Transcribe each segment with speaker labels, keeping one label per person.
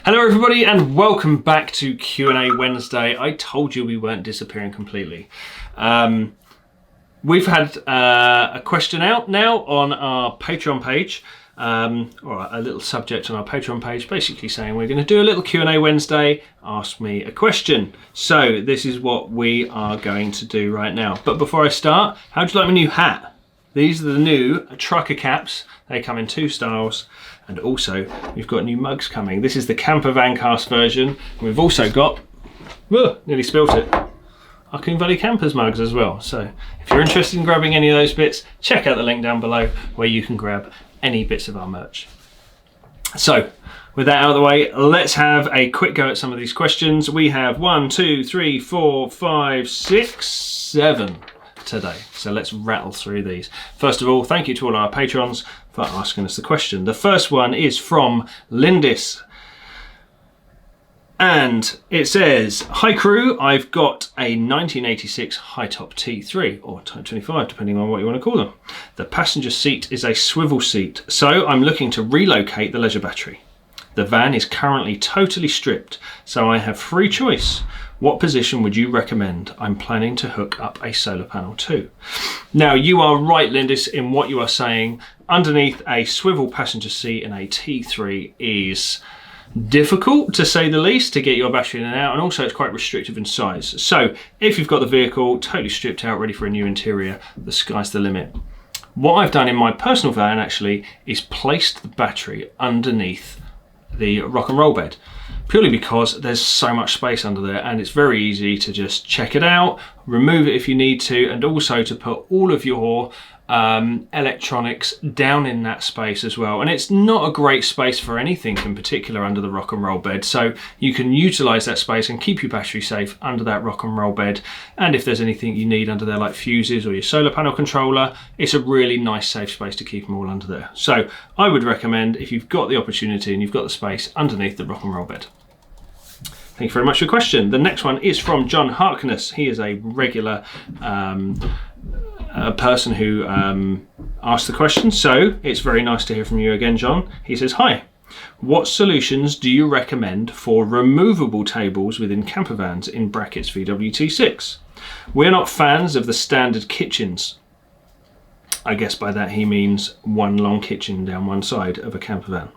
Speaker 1: Hello everybody and welcome back to Q&A Wednesday. I told you we weren't disappearing completely. We've had a question out now on our Patreon page, or a little subject on our Patreon page, basically saying we're going to do a little Q&A Wednesday, ask me a question. So this is what we are going to do right now. But before I start, how do you like my new hat? These are the new trucker caps. They come in two styles. And also, we've got new mugs coming. This is the Campervan cast version. We've also got, nearly spilt it, our Coombe Valley Campers mugs as well. So if you're interested in grabbing any of those bits, check out the link down below where you can grab any bits of our merch. So with that out of the way, let's have a quick go at some of these questions. We have 1, 2, 3, 4, 5, 6, 7 today. So let's rattle through these. First of all, thank you to all our patrons for asking us the question. The first one is from Lindis. And it says, "Hi crew, I've got a 1986 high top T3 or Type 25, depending on what you want to call them. The passenger seat is a swivel seat, so I'm looking to relocate the leisure battery. The van is currently totally stripped, so I have free choice. What position would you recommend? I'm planning to hook up a solar panel too." Now, you are right, Lindis, in what you are saying. Underneath a swivel passenger seat in a T3 is difficult, to say the least, to get your battery in and out, and also it's quite restrictive in size. So if you've got the vehicle totally stripped out, ready for a new interior, the sky's the limit. What I've done in my personal van actually is placed the battery underneath the rock and roll bed, purely because there's so much space under there and it's very easy to just check it out, remove it if you need to, and also to put all of your electronics down in that space as well. And it's not a great space for anything in particular under the rock and roll bed, so you can utilize that space and keep your battery safe under that rock and roll bed. And if there's anything you need under there, like fuses or your solar panel controller, it's a really nice safe space to keep them all under there. So I would recommend, if you've got the opportunity and you've got the space, underneath the rock and roll bed. Thank you very much for your question. The next one is from John Harkness. He is a regular person who asked the question, so it's very nice to hear from you again, John. He says, "Hi, what solutions do you recommend for removable tables within campervans, in brackets VWT6? We're not fans of the standard kitchens." I guess by that he means one long kitchen down one side of a campervan.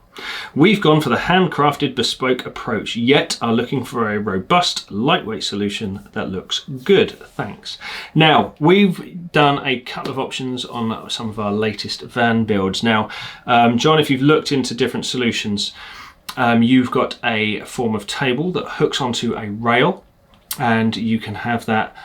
Speaker 1: "We've gone for the handcrafted bespoke approach, yet are looking for a robust, lightweight solution that looks good. Thanks." Now, we've done a couple of options on some of our latest van builds. Now, John, if you've looked into different solutions, you've got a form of table that hooks onto a rail, and you can have that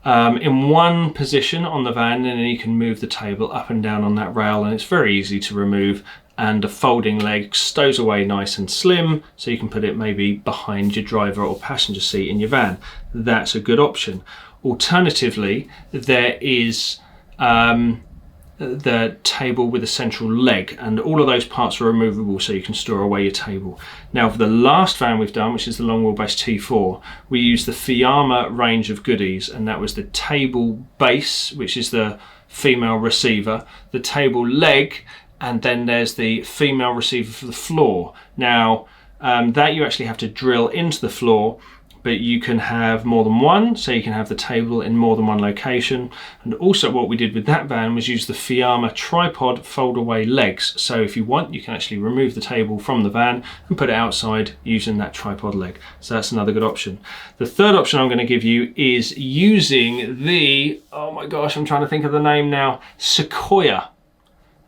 Speaker 1: in one position on the van, and then you can move the table up and down on that rail, and it's very easy to remove. And a folding leg stows away nice and slim, so you can put it maybe behind your driver or passenger seat in your van. That's a good option. Alternatively, there is the table with a central leg, and all of those parts are removable, so you can store away your table. Now, for the last van we've done, which is the long wheelbase T4, we used the Fiamma range of goodies, and that was the table base, which is the female receiver, the table leg, and then there's the female receiver for the floor. Now, that you actually have to drill into the floor, but you can have more than one, so you can have the table in more than one location. And also what we did with that van was use the Fiamma tripod fold-away legs. So if you want, you can actually remove the table from the van and put it outside using that tripod leg. So that's another good option. The third option I'm going to give you is using the, oh my gosh, I'm trying to think of the name now, Sequoia.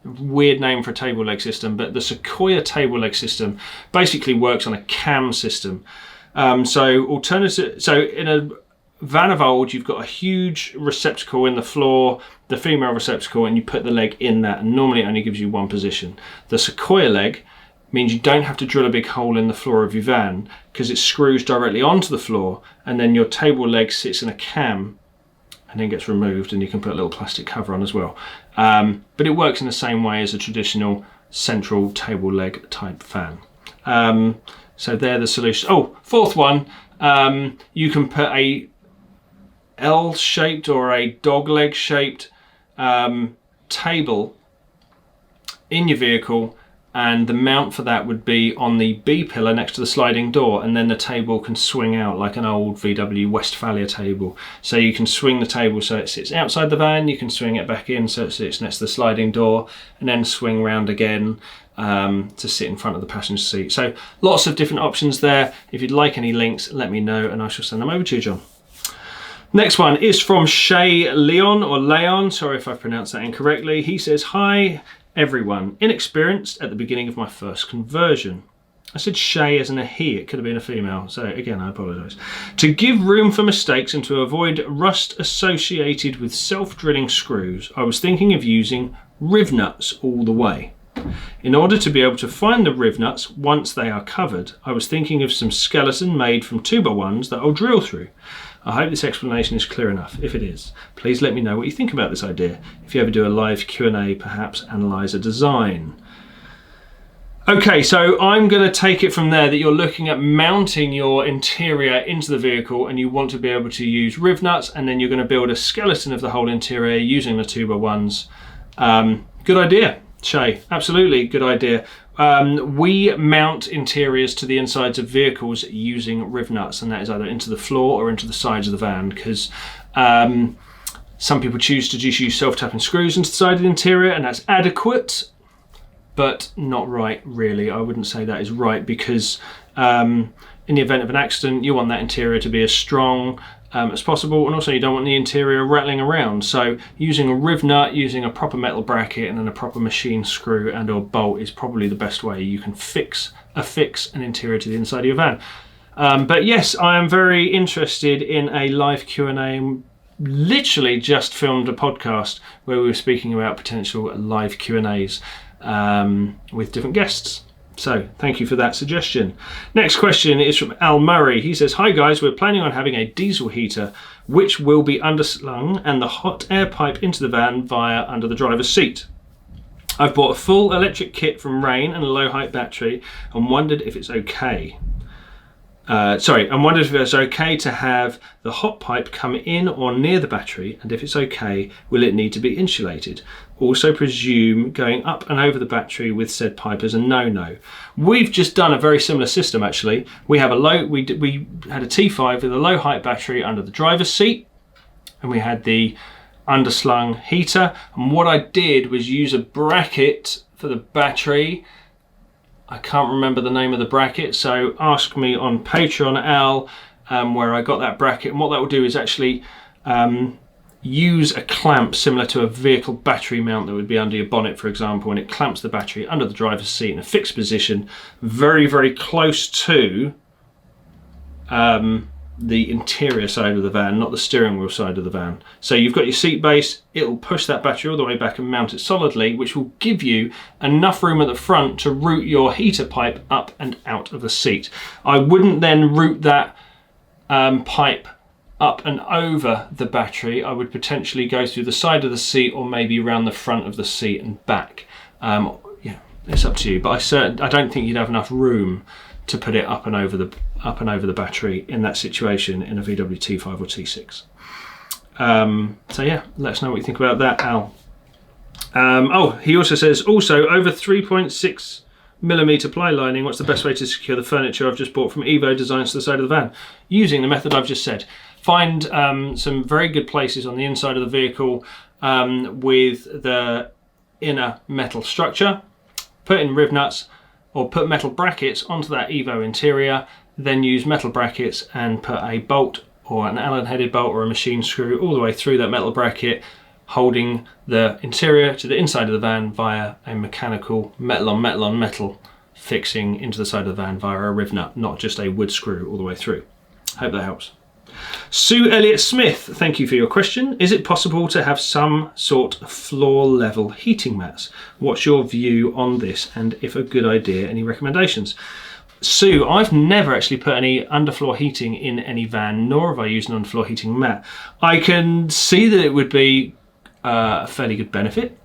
Speaker 1: Weird name for a table leg system, but the Sequoia table leg system basically works on a cam system. So in a van of old, you've got a huge receptacle in the floor, the female receptacle, and you put the leg in that, and normally it only gives you one position. The Sequoia leg means you don't have to drill a big hole in the floor of your van, because it screws directly onto the floor, and then your table leg sits in a cam and then gets removed, and you can put a little plastic cover on as well. But it works in the same way as a traditional central table leg type fan. So they're the solutions. Oh, fourth one, you can put a L-shaped or a dog leg shaped table in your vehicle and the mount for that would be on the B pillar next to the sliding door, and then the table can swing out like an old VW Westphalia table. So you can swing the table so it sits outside the van, you can swing it back in so it sits next to the sliding door, and then swing round again to sit in front of the passenger seat. So lots of different options there. If you'd like any links, let me know and I shall send them over to you, John. Next one is from Shay Leon, or Leon, sorry if I pronounced that incorrectly. He says, hi everyone, inexperienced at the beginning of my first conversion. I said Shay as in a he, it could have been a female, so again I apologise. To give room for mistakes and to avoid rust associated with self-drilling screws, I was thinking of using riv nuts all the way. In order to be able to find the riv nuts once they are covered, I was thinking of some skeleton made from 2x1s that I'll drill through. I hope this explanation is clear enough. If it is, please let me know what you think about this idea. If you ever do a live Q&A, perhaps analyse a design. Okay, so I'm going to take it from there that you're looking at mounting your interior into the vehicle and you want to be able to use riv nuts, and then you're going to build a skeleton of the whole interior using the 2x1s. Good idea, Shay. Absolutely good idea. We mount interiors to the insides of vehicles using riv nuts, and that is either into the floor or into the sides of the van, because some people choose to just use self-tapping screws into the side of the interior, and that's adequate, but not right, really. I wouldn't say that is right, because in the event of an accident, you want that interior to be as strong as possible, and also you don't want the interior rattling around. So using a riv nut, using a proper metal bracket and then a proper machine screw and or bolt is probably the best way you can affix an interior to the inside of your van. But yes, I am very interested in a live Q&A. Literally just filmed a podcast where we were speaking about potential live Q&As with different guests. So thank you for that suggestion. Next question is from Al Murray. He says, hi guys, we're planning on having a diesel heater which will be underslung and the hot air pipe into the van via under the driver's seat. I've bought a full electric kit from Rain and a low height battery and wondered if it's okay. if it's okay to have the hot pipe come in or near the battery, and if it's okay, will it need to be insulated? Also presume going up and over the battery with said pipe is a no-no. We've just done a very similar system actually. We have we had a T5 with a low height battery under the driver's seat, and we had the underslung heater, and what I did was use a bracket for the battery. I can't remember the name of the bracket, so ask me on Patreon, Al, where I got that bracket. And what that will do is actually use a clamp similar to a vehicle battery mount that would be under your bonnet, for example, and it clamps the battery under the driver's seat in a fixed position, very, very close to the interior side of the van, not the steering wheel side of the van. So you've got your seat base, it'll push that battery all the way back and mount it solidly, which will give you enough room at the front to route your heater pipe up and out of the seat. I wouldn't then route that pipe up and over the battery. I would potentially go through the side of the seat or maybe around the front of the seat and back. Yeah, it's up to you, but I don't think you'd have enough room to put it up and over the battery in that situation in a VW T5 or T6. So yeah, let us know what you think about that, Al. He also says, also over 3.6mm ply lining, what's the best way to secure the furniture I've just bought from Evo Designs to the side of the van? Using the method I've just said. Find some very good places on the inside of the vehicle with the inner metal structure, put in riv nuts, or put metal brackets onto that Evo interior, then use metal brackets and put a bolt or an Allen headed bolt or a machine screw all the way through that metal bracket, holding the interior to the inside of the van via a mechanical metal on metal on metal fixing into the side of the van via a riv nut, not just a wood screw all the way through. Hope that helps. Sue Elliott Smith, thank you for your question. Is it possible to have some sort of floor level heating mats? What's your view on this, and if a good idea, any recommendations? Sue, I've never actually put any underfloor heating in any van, nor have I used an underfloor heating mat. I can see that it would be a fairly good benefit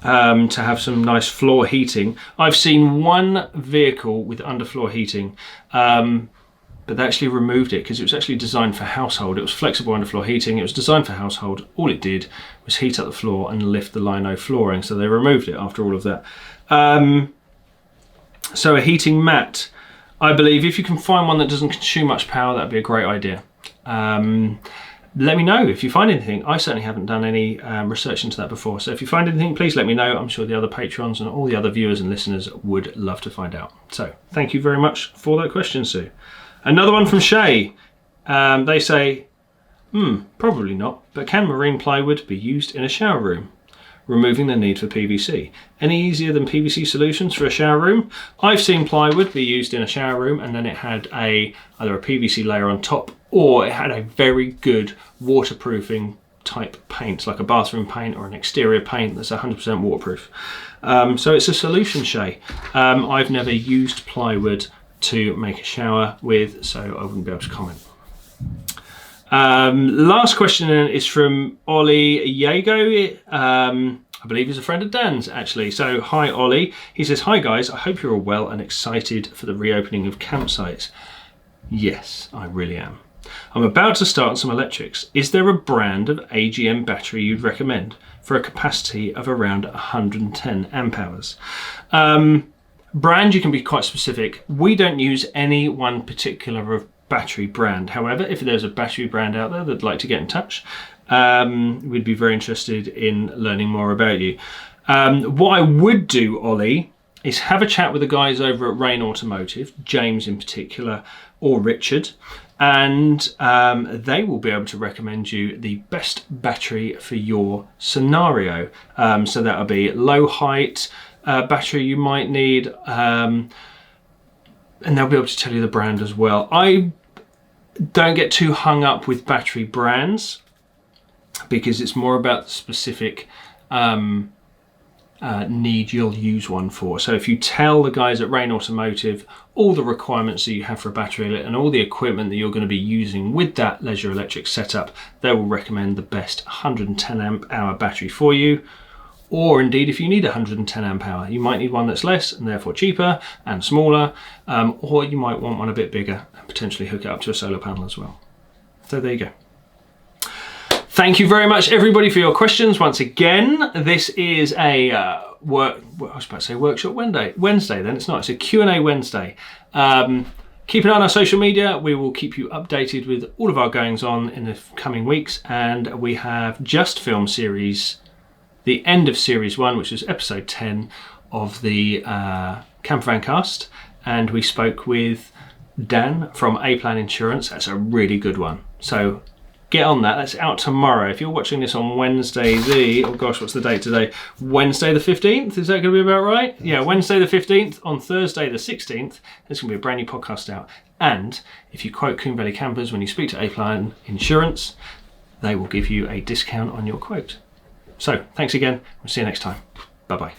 Speaker 1: to have some nice floor heating. I've seen one vehicle with underfloor heating, but they actually removed it because it was actually designed for household. It was flexible underfloor heating. It was designed for household. All it did was heat up the floor and lift the lino flooring. So they removed it after all of that. So a heating mat, I believe if you can find one that doesn't consume much power, that'd be a great idea. Let me know if you find anything. I certainly haven't done any research into that before. So if you find anything, please let me know. I'm sure the other patrons and all the other viewers and listeners would love to find out. So thank you very much for that question, Sue. Another one from Shay. They say, probably not, but can marine plywood be used in a shower room? Removing the need for PVC. Any easier than PVC solutions for a shower room? I've seen plywood be used in a shower room and then it had either a PVC layer on top or it had a very good waterproofing type paint, like a bathroom paint or an exterior paint that's 100% waterproof. So it's a solution, Shay. I've never used plywood to make a shower with, so I wouldn't be able to comment. Last question is from Ollie Yago. I believe he's a friend of Dan's, actually. So hi Ollie. He says, hi guys, I hope you're all well and excited for the reopening of campsites. Yes, I really am. I'm about to start some electrics. Is there a brand of AGM battery you'd recommend for a capacity of around 110 amp hours? Brand, you can be quite specific. We don't use any one particular battery brand. However, if there's a battery brand out there that'd like to get in touch, we'd be very interested in learning more about you. What I would do, Ollie, is have a chat with the guys over at Rain Automotive, James in particular, or Richard, and they will be able to recommend you the best battery for your scenario. So that'll be low height battery you might need, and they'll be able to tell you the brand as well. I don't get too hung up with battery brands because it's more about the specific need you'll use one for. So if you tell the guys at Rain Automotive all the requirements that you have for a battery and all the equipment that you're going to be using with that leisure electric setup, they will recommend the best 110 amp hour battery for you. Or indeed, if you need 110 amp hour, you might need one that's less and therefore cheaper and smaller, or you might want one a bit bigger and potentially hook it up to a solar panel as well. So there you go. Thank you very much, everybody, for your questions. Once again, this is a workshop Wednesday. Then it's not. It's a Q&A Wednesday. Keep an eye on our social media. We will keep you updated with all of our goings on in the coming weeks, and we have just filmed the end of series 1, which is episode 10 of the Campervan cast, and we spoke with Dan from A-Plan Insurance. That's a really good one. So get on that. That's out tomorrow. If you're watching this on Wednesday what's the date today? Wednesday the 15th? Is that going to be about right? Yeah, Wednesday the 15th. On Thursday the 16th, there's going to be a brand new podcast out. And if you quote Coombe Valley Campers when you speak to A-Plan Insurance, they will give you a discount on your quote. So thanks again. We'll see you next time. Bye-bye.